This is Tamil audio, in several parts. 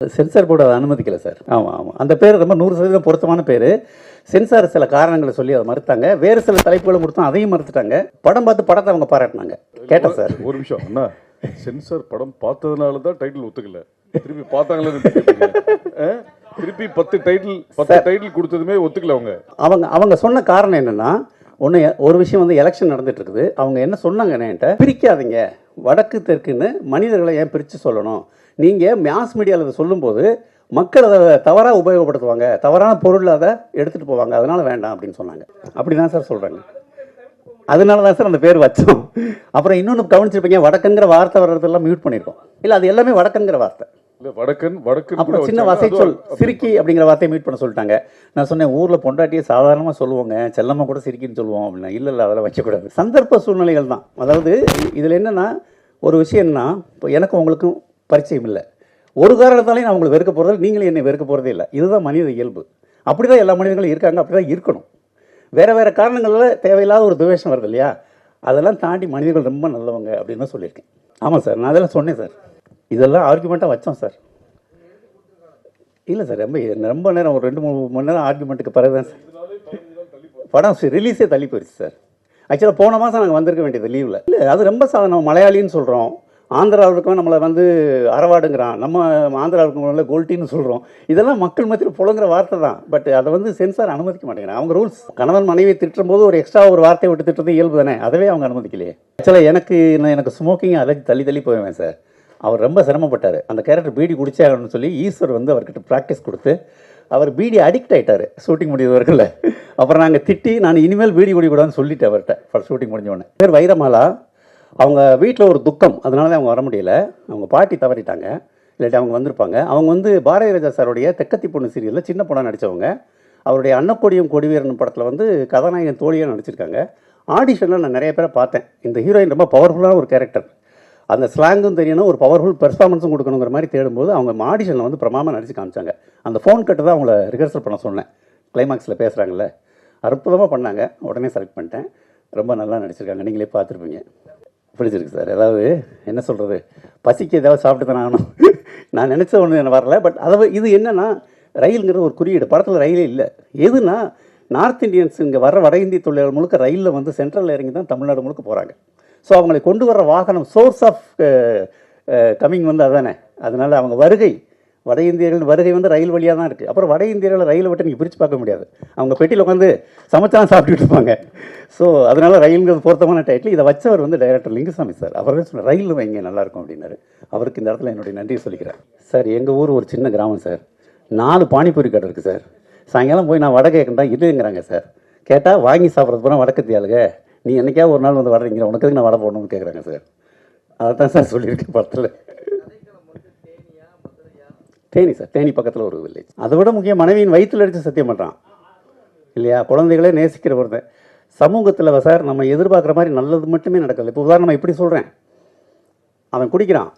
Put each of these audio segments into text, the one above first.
சென்சார் போர்டு அதை அனுமதிக்கலை சார். ஆமாம், அந்த பேர் ரொம்ப 100% பொருத்தமான பேர். சென்சார் சில காரணங்களை சொல்லி அதை மறுத்தாங்க. வேறு சில தலைப்புகளும் கொடுத்தோம், அதையும் மறுத்துட்டாங்க. படம் பார்த்து படத்தை அவங்க பாராட்டினாங்க. கேட்டேன் சார். ஒரு நிமிஷம் அண்ணா, சென்சார் படம் பார்த்ததுனால தான் டைட்டில் ஒத்துக்கல. திருப்பி பார்த்தாங்களே, திருப்பி 10 டைட்டில் கொடுத்ததுமே ஒத்துக்கல அவங்க சொன்ன காரணம் என்னன்னா, ஒரு விஷயம் வந்து எலெக்ஷன் நடந்துட்டு இருக்குது. அவங்க என்ன சொன்னாங்க, என்கிட்ட பிரிக்காதீங்க, வடக்கு தெற்குன்னு மனிதர்களை ஏன் பிரித்து சொல்லணும், நீங்கள் மாஸ் மீடியாவில் அதை சொல்லும்போது மக்கள் அதை தவறாக உபயோகப்படுத்துவாங்க, தவறான பொருள் அதை எடுத்துகிட்டு போவாங்க, அதனால வேண்டாம் அப்படின்னு சொன்னாங்க. அப்படி தான் சார் சொல்கிறாங்க. அதனால தான் சார் அந்த பேர் வச்சோம். அப்புறம் இன்னொன்று கவனிச்சிருப்பீங்க, வடக்குங்கிற வார்த்தை வர்றதெல்லாம் மியூட் பண்ணியிருக்கோம். இல்லை, அது எல்லாமே வடக்குங்கிற வார்த்தை. அப்புறம் சின்ன வசை சொல் சிரிக்கி அப்படிங்கிற வார்த்தையை மீட் பண்ண சொல்லிட்டாங்க. நான் சொன்னேன், ஊரில் பொண்டாட்டியை சாதாரணமாக சொல்லுவோங்க, செல்லம்மா கூட சிரிக்கின்னு சொல்லுவோம் அப்படின்னா. இல்லை அதெல்லாம் வைக்கக்கூடாது. சந்தர்ப்ப சூழ்நிலைகள் தான். அதாவது இதில் என்னென்னா, ஒரு விஷயம் என்னன்னா, இப்போ எனக்கும் உங்களுக்கும் பரிச்சயம் இல்லை. ஒரு காரணத்தாலையும் நான் உங்களுக்கு வெறுக்க போகிறது, நீங்களும் என்னை வெறுக்க போகிறதே இல்லை. இதுதான் மனித இயல்பு. அப்படி தான் எல்லா மனிதர்களும் இருக்காங்க, அப்படி தான் இருக்கணும். வேறு காரணங்களில் தேவையில்லாத ஒரு துவேஷம் வருது இல்லையா, அதெல்லாம் தாண்டி மனிதர்கள் ரொம்ப நல்லவங்க அப்படின்னு தான் சொல்லியிருக்கேன். ஆமாம் சார், நான் அதெல்லாம் சொன்னேன் சார். இதெல்லாம் ஆர்குமெண்ட்டாக வச்சோம் சார். இல்லை சார், ரொம்ப நேரம், ஒரு 2-3 மணி நேரம் ஆர்குமெண்ட்டுக்கு பிறகு தான் சார் படம் ரிலீஸே தள்ளி போயிடுச்சு சார். ஆக்சுவலாக போன மாதம் நாங்கள் வந்திருக்க வேண்டியது லீவில். இல்லை, அது ரொம்ப நம்ம மலையாளின்னு சொல்கிறோம், ஆந்திராவுக்கும் நம்மளை வந்து அரவாடுங்கிறான், நம்ம ஆந்திராவுக்கு கோல்ட்டின்னு சொல்கிறோம். இதெல்லாம் மக்கள் மத்தியில் புலங்குற வார்த்தை தான். பட் அதை வந்து சென்சார் அனுமதிக்க மாட்டேங்கிறாங்க. அவங்க ரூல்ஸ். கணவன் மனைவியை திட்டும் போது ஒரு எக்ஸ்ட்ரா ஒரு வார்த்தையை விட்டு திட்டுறது இயல்பு தானே, அதவே அவங்க அனுமதிக்கலையே. ஆக்சுவலாக எனக்கு ஸ்மோக்கிங் அலர்ஜி, தள்ளி போவேன் சார். அவர் ரொம்ப சிரமப்பட்டார். அந்த கேரக்டர் பீடி குடிச்சாகணும்னு சொல்லி ஈஸ்வர் வந்து அவர்கிட்ட ப்ராக்டிஸ் கொடுத்து அவர் பீடி அடிக்ட் ஆகிட்டார் ஷூட்டிங் முடிவவர்களில். அப்புறம் நாங்கள் திட்டி, நான் இனிமேல் பீடி குடிக்கூடாதுன்னு சொல்லிட்டேன் அவர்கிட்ட. ஷூட்டிங் முடிஞ்சோடனே பேர் வைரமாலா. அவங்க வீட்டில் ஒரு துக்கம், அதனால தான் அவங்க வர முடியல. அவங்க பாட்டி தவறிட்டாங்க, இல்லாட்டி அவங்க வந்திருப்பாங்க. அவங்க வந்து பாரதி ராஜா சாருடைய தெக்கத்தி பொண்ணு சீரியலில் சின்ன பொண்ணாக நடித்தவங்க. அவருடைய அன்னக்கொடியும் கொடிவீரன் படத்தில் வந்து கதாநாயகன் தோழியாக நடிச்சிருக்காங்க. ஆடிஷனில் நான் நிறைய பேரை பார்த்தேன். இந்த ஹீரோயின் ரொம்ப பவர்ஃபுல்லான ஒரு கேரக்டர், அந்த ஸ்லாங்கும் தெரியணும், ஒரு பவர்ஃபுல் பெர்ஃபார்மன்ஸும் கொடுக்கணுங்கிற மாதிரி தேடும்போது அவங்க ஆடிஷனில் வந்து பிரமாமா நடிச்சு காமிச்சாங்க. அந்த ஃபோன் கட்டு தான் அவங்கள ரிஹர்சல் பண்ண சொன்னேன். கிளைமாக்ஸில் பேசுகிறாங்கல்ல, அற்புதமாக பண்ணாங்க. உடனே செலக்ட் பண்ணிட்டேன். ரொம்ப நல்லா நடிச்சிருக்காங்க, நீங்களே பார்த்துருப்பீங்க. பிடிச்சிருக்கு சார். அதாவது என்ன சொல்கிறது, பசிக்கு ஏதாவது சாப்பிட்டு தானே ஆகணும். நான் நினச்ச ஒன்று என்ன வரல. பட் இது என்னென்னா, ரயிலுங்கிறது ஒரு குறியீடு. படத்தில் ரயிலே இல்லை. எதுனா, நார்த் இந்தியன்ஸ் இங்கே வர வட இந்திய தொழிலாளர் முழுக்க ரயிலில் வந்து சென்ட்ரல் இறங்கி தான் தமிழ்நாடு முழுக்க போகிறாங்க. ஸோ அவங்களை கொண்டு வர வாகனம், சோர்ஸ் ஆஃப் கம்மிங் வந்து அதானே. அதனால் அவங்க வருகை, வட இந்தியர்கள் வருகை வந்து ரயில் வழியாக தான் இருக்குது. அப்புறம் வட இந்தியர்களை ரயிலை விட்டு நீங்கள் பிரித்து பார்க்க முடியாது. அவங்க பெட்டியில் உட்காந்து சமைச்சாலும் சாப்பிட்டுட்டு இருப்பாங்க. ஸோ அதனால் ரயிலுங்கிறது பொருத்தமான டைட்டில். இதை வச்சவர் வந்து டைரக்டர் லிங்குசாமி சார். அவர் தான் சொன்னார், ரயில் வைங்க நல்லாயிருக்கும் அப்படின்னாரு. அவருக்கு இந்த இடத்துல என்னுடைய நன்றியை சொல்லிக்கிறேன் சார். எங்கள் ஊர் ஒரு சின்ன கிராமம் சார். 4 பானிபூரி கடை இருக்குது சார். சாயங்காலம் போய் நான் வடை கேட்குறேன், இல்லைங்கிறாங்க சார். கேட்டால் வாங்கி சாப்பிட்றது போனால் வடக்கத்தி ஆளுங்க, நீ என்னைக்காவது ஒரு நாள் வந்து வடங்கிற, உனக்கு நான் வடை போடணும்னு கேட்குறாங்க சார். அதை தான் சார் சொல்லியிருக்கேன் படத்தில். தேனி சார், தேனி பக்கத்தில் ஒரு வில்லேஜ். அதை விட முக்கியம், மனைவியின் வயிற்றில் அடித்து சத்தியம் பண்ணுறான் இல்லையா. குழந்தைகளே நேசிக்கிற ஒருத்தன். சமூகத்தில் சார் நம்ம எதிர்பார்க்குற மாதிரி நல்லது மட்டுமே நடக்கல. இப்போ உதாரணம் இப்படி சொல்கிறேன், அவன் குடிக்கிறான்,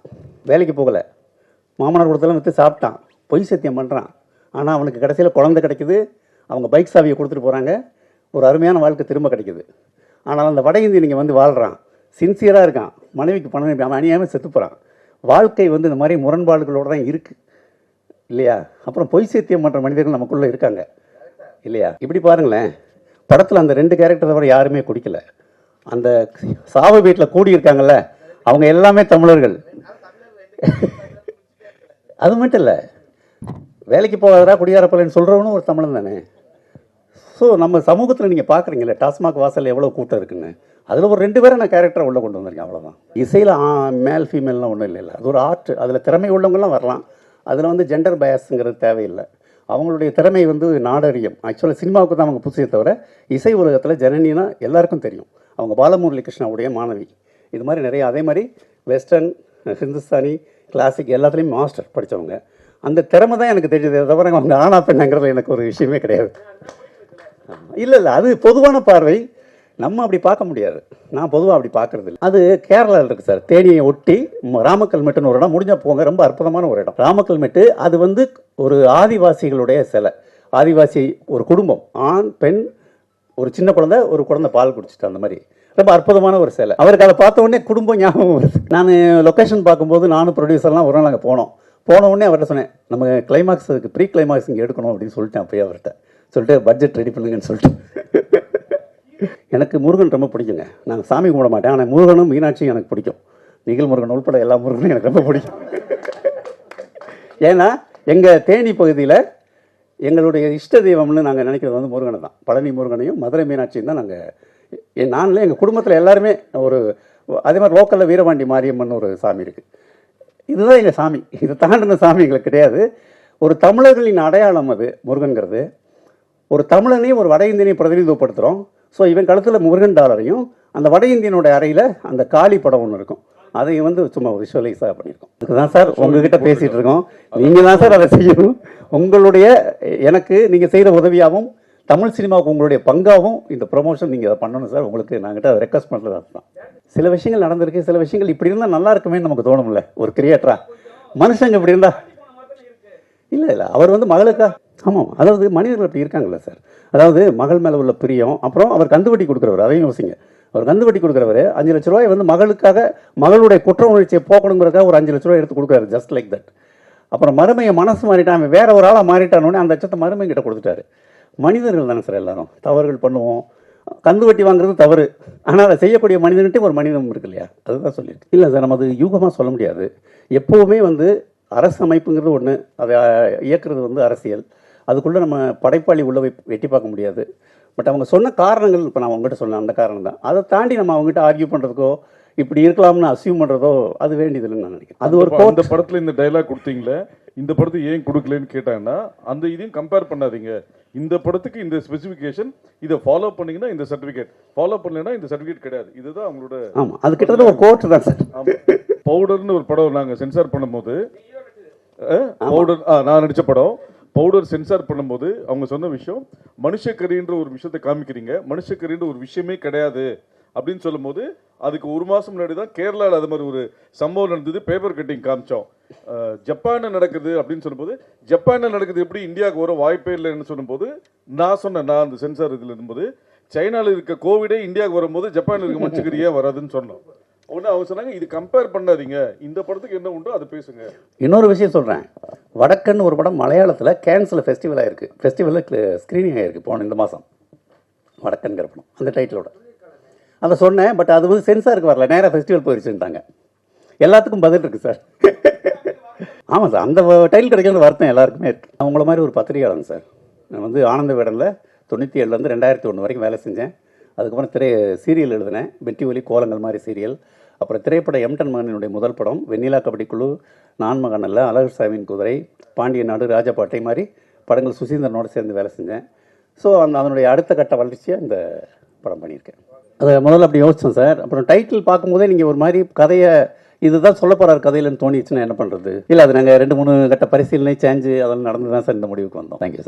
வேலைக்கு போகலை, மாமனார் கொடுத்தெல்லாம் விற்று சாப்பிட்டான், பொய் சத்தியம் பண்ணுறான். ஆனால் அவனுக்கு கடைசியில் குழந்தை கிடைக்குது, அவங்க பைக் சாவியை கொடுத்துட்டு போகிறாங்க, ஒரு அருமையான வாழ்க்கை திரும்ப கிடைக்குது. ஆனால் அந்த வட இந்திய நீங்கள் வந்து வாழ்கிறான், சின்சியராக இருக்கான், மனைவிக்கு பணம் அவன் அநியாயமாக செத்து போகிறான். வாழ்க்கை வந்து இந்த மாதிரி முரண்பாடுகளோடு தான் இருக்குது இல்லையா. அப்புறம் பொய் சத்தியம் பண்ணுற மனிதர்கள் நமக்குள்ளே இருக்காங்க இல்லையா. இப்படி பாருங்களேன், படத்தில் அந்த 2 கேரக்டர் தவிர யாருமே குடிக்கலை. அந்த சாவு வீட்டில் கூடியிருக்காங்கல்ல, அவங்க எல்லாமே தமிழர்கள். அது மட்டும் இல்லை, வேலைக்கு போகாதரா குடியாரப்பலன்னு சொல்கிறவனும் ஒரு தமிழன் தானே. ஸோ நம்ம சமூகத்தில் நீங்கள் பார்க்குறீங்களே, டாஸ்மாக் வாசல் எவ்வளோ கூட்டம் இருக்குன்னு, அதில் ஒரு 2 பேரை நான் கேரக்டரை உள்ளே கொண்டு வந்திருக்கேன், அவ்வளோதான். இசையில் மேல் ஃபீமேல்லாம் ஒன்றும் இல்லை. அது ஒரு ஆர்ட், அதில் திறமை உள்ளவங்களாம் வரலாம். அதில் வந்து ஜெண்டர் பயஸுங்கிறது தேவையில்லை. அவங்களுடைய திறமை வந்து நாடறியும். ஆக்சுவலாக சினிமாவுக்கு தான் அவங்க புதுசே தவிர, இசை உலகத்தில் ஜனனினா எல்லாருக்கும் தெரியும். அவங்க பாலமுரளி கிருஷ்ணாவுடைய மாணவி. இது மாதிரி நிறைய, அதே மாதிரி வெஸ்டர்ன், ஹிந்துஸ்தானி, கிளாசிக் எல்லாத்துலேயும் மாஸ்டர் படித்தவங்க. அந்த திறமை தான் எனக்கு தெரிஞ்சது தவிர அவங்க ஆனா பெண்ணாங்கிறது எனக்கு ஒரு விஷயமே கிடையாது. இல்லை, அது பொதுவான பார்வை. நம்ம அப்படி பார்க்க முடியாது. நான் பொதுவாக அப்படி பார்க்குறது இல்லை. அது கேரளாவில் இருக்குது சார். தேனியை ஒட்டி ராமக்கல்மெட்டுன்னு ஒரு இடம், முடிஞ்சால் போங்க, ரொம்ப அற்புதமான ஒரு இடம் ராமக்கல்மெட்டு. அது வந்து ஒரு ஆதிவாசிகளுடைய சிலை. ஆதிவாசி ஒரு குடும்பம், ஆண் பெண், ஒரு சின்ன குழந்தை, ஒரு குழந்தை பால் குடிச்சிட்டு, அந்த மாதிரி ரொம்ப அற்புதமான ஒரு சிலை. அவருக்கு அதை பார்த்த உடனே குடும்பம் ஞாபகம் வருது. நான் லொக்கேஷன் பார்க்கும்போது நானும் ப்ரொடியூசர்லாம் ஒரு நாள் அங்கே போனோம். போன உடனே அவர்கிட்ட சொன்னேன், நம்ம கிளைமாக்ஸுக்கு ப்ரீ கிளைமாக்ஸ் இங்கே எடுக்கணும் அப்படின்னு சொல்லிட்டேன். அப்போயே அவர்கிட்ட சொல்லிட்டு பட்ஜெட் ரெடி பண்ணுங்கன்னு சொல்லிட்டு. எனக்கு முருகன் ரொம்ப பிடிக்குங்க. நான் சாமி கும்பிட மாட்டேன், ஆனால் முருகனும் மீனாட்சியும் எனக்கு பிடிக்கும். நிகழ் முருகன் உள்பட எல்லா முருகனும் எனக்கு ரொம்ப பிடிக்கும். ஏன்னா எங்கள் தேனி பகுதியில் எங்களுடைய இஷ்ட தெய்வம்னு நாங்கள் நினைக்கிறது வந்து முருகனை தான். பழனி முருகனையும் மதுரை மீனாட்சியும் தான் நாங்கள் நானில் எங்கள் குடும்பத்தில் எல்லாருமே ஒரு அதே மாதிரி லோக்கலில் வீரபாண்டி மாரியம்மன் ஒரு சாமி இருக்குது. இதுதான் எங்கள் சாமி. இதை தாண்டின சாமி எங்களுக்கு கிடையாது. ஒரு தமிழர்களின் அடையாளம் அது முருகன்கிறது. ஒரு தமிழனையும் ஒரு வட இந்தியனையும் பிரதிநிதித்துவப்படுத்துகிறோம். ஸோ இவன் கழுத்தில் முருகன் டாலரையும் அந்த வட இந்தியனோட அறையில் அந்த காளி படம் ஒன்று இருக்கும். அதை வந்து சும்மா விஷுவலைஸாக பண்ணியிருக்கோம். இதுக்கு தான் சார் உங்ககிட்ட பேசிகிட்டு இருக்கோம். நீங்கள் தான் சார் அதை செய்யணும். உங்களுடைய எனக்கு நீங்கள் செய்கிற உதவியாகவும் தமிழ் சினிமாவுக்கு உங்களுடைய பங்காகவும் இந்த ப்ரொமோஷன் நீங்கள் அதை பண்ணணும் சார். உங்களுக்கு நாங்கிட்ட அதை ரெக்வஸ்ட் பண்ணுறது தான். சில விஷயங்கள் நடந்திருக்கு, சில விஷயங்கள் இப்படி இருந்தால் நல்லா இருக்குமே நமக்கு தோணும்ல ஒரு கிரியேட்டரா. மனுஷங்க இப்படி இருந்தா இல்லை அவர் வந்து மகளுக்கா. ஆமாம், அதாவது மனிதர்கள் அப்படி இருக்காங்கல்ல சார். அதாவது மகள் மேலே உள்ள பிரியம், அப்புறம் அவர் கந்துவட்டி கொடுக்குறவர், அதையும் யோசிங்க. அவர் கந்துவட்டி கொடுக்குறவர் 5 லட்ச ரூபாய் வந்து மகளுக்காக மகளுடைய குற்ற உணர்ச்சியை போக்கணுங்கிறதுக்காக ஒரு 5 லட்ச ரூபாய் எடுத்து கொடுக்குறாரு, ஜஸ்ட் லைக் தட். அப்புறம் மருமையை மனசு மாறிட்டான், அவன் வேற ஒரு ஆளாக மாறிட்டானோடனே அந்த லட்சத்தை மருமையை கிட்ட கொடுத்துட்டாரு. மனிதர்கள் தானே சார் எல்லாரும், தவறுகள் பண்ணுவோம். கந்துவட்டி வாங்குறது தவறு, ஆனால் அதை செய்யக்கூடிய மனிதன்கிட்ட ஒரு மனிதம் இருக்கு இல்லையா, அதுதான் சொல்லியிருக்கு. இல்லை சார், நம்ம அது யூகமாக சொல்ல முடியாது. எப்போவுமே வந்து அரசு அமைப்புங்கிறது ஒன்று, அதை இயக்குறது வந்து அரசியல். அதுக்குள்ளே நம்ம படைப்பாளி உள்ள வெட்டி பார்க்க முடியாது. பட் அவங்க சொன்ன காரணங்கள் இப்போ நான் அவங்ககிட்ட சொன்னேன், அந்த காரணம் தான். அதை தாண்டி நம்ம அவங்ககிட்ட ஆர்கியூ பண்ணுறதுக்கோ இப்படி இருக்கலாம்னு அசியூம் பண்ணுறதோ அது வேண்டியதில்லைன்னு நான் நினைக்கிறேன். அது ஒரு இந்த படத்தில் இந்த டைலாக் கொடுத்தீங்களே, இந்த படத்தை ஏன் கொடுக்கலன்னு கேட்டாங்கன்னா அந்த இதையும் கம்பேர் பண்ணாதீங்க. இந்த படத்துக்கு இந்த ஸ்பெசிஃபிகேஷன், இதை ஃபாலோ பண்ணீங்கன்னா இந்த சர்டிஃபிகேட், ஃபாலோ பண்ணலைன்னா இந்த சர்டிஃபிகேட் கிடையாது. இதுதான் அவங்களோட. ஆமாம், அது கிட்டத்தட்ட ஒரு கோர்ட் தான் சார். பவுடர்னு ஒரு படம் நாங்கள் சென்சார் பண்ணும்போது, பவுடர் நான் நடித்த படம் பவுடர் சென்சார் பண்ணும்போது அவங்க சொன்ன விஷயம், மனுஷக்கறின்ற ஒரு விஷயத்தை காமிக்கிறீங்க, மனுஷக்கறின்ற ஒரு விஷயமே கிடையாது அப்படின்னு சொல்லும் போது, அதுக்கு 1 மாதம் முன்னாடி தான் கேரளாவில் அது மாதிரி ஒரு சம்பவம் நடந்தது. பேப்பர் கட்டிங் காமிச்சோம். ஜப்பானில் நடக்குது அப்படின்னு சொல்லும்போது, ஜப்பானில் நடக்குது எப்படி இந்தியாவுக்கு வர வாய்ப்பே இல்லைன்னு சொல்லும்போது நான் சொன்னேன், நான் அந்த சென்சார் இதில் இருக்கும்போது, சைனாவில் இருக்க கோவிடே இந்தியாவுக்கு வரும்போது ஜப்பானில் இருக்க மனுஷக்கறியே வராதுன்னு சொன்னோம். ஒன்று அவங்க சொன்னாங்க, இது கம்பேர் பண்ணாதீங்க, இந்த படத்துக்கு என்ன உண்டோ அதை பேசுங்க. இன்னொரு விஷயம் சொல்கிறேன், வடக்கன் ஒரு படம் மலையாளத்தில் கேன்ஸில் ஃபெஸ்டிவல் ஆகிருக்கு, ஃபெஸ்டிவலில் ஸ்க்ரீனிங் ஆகிருக்கு போன இந்த மாதம், வடக்கன்கிற படம் அந்த டைட்டிலோட. அதை சொன்னேன், பட் அது வந்து சென்சாருக்கு வரல, நேராக ஃபெஸ்டிவல் போயிடுச்சுட்டாங்க. எல்லாத்துக்கும் பதில் இருக்குது சார். ஆமாம் சார், அந்த டைட்டில் கிடைக்கிறது வருத்தம் எல்லாருக்குமே இருக்குது. அவங்கள மாதிரி ஒரு பத்திரிகையாளன் சார். நான் வந்து ஆனந்த விகடனில் 97லேருந்து 2001 வரைக்கும் வேலை செஞ்சேன். அதுக்கப்புறம் சீரியல் எழுதினேன், வெற்றி ஒலி கோலங்கள் மாதிரி சீரியல். அப்புறம் திரைப்பட எம்டன் மகனினுடைய முதல் படம் வெண்ணிலா கபடிக்குழு, நான் மகன் அல்ல, அழகர் சாமியின் குதிரை, பாண்டிய நாடு, ராஜபாட்டை மாதிரி படங்கள் சுசீந்திரனோடு சேர்ந்து வேலை செஞ்சேன். ஸோ அதனுடைய அடுத்த கட்ட வளர்ச்சியாக இந்த படம் பண்ணியிருக்கேன். அதை முதல்ல அப்படி யோசித்தேன் சார். அப்புறம் டைட்டில் பார்க்கும்போதே நீங்கள் ஒரு மாதிரி கதையை இதுதான் சொல்ல போகிறார் கதையிலன்னு தோணிச்சுன்னா என்ன பண்ணுறது? இல்லை, அது நாங்கள் 2-3 கட்ட பரிசீலனை சேஞ்சு அதெல்லாம் நடந்து தான் சார் இந்த முடிவுக்கு வந்தோம். Thank you sir.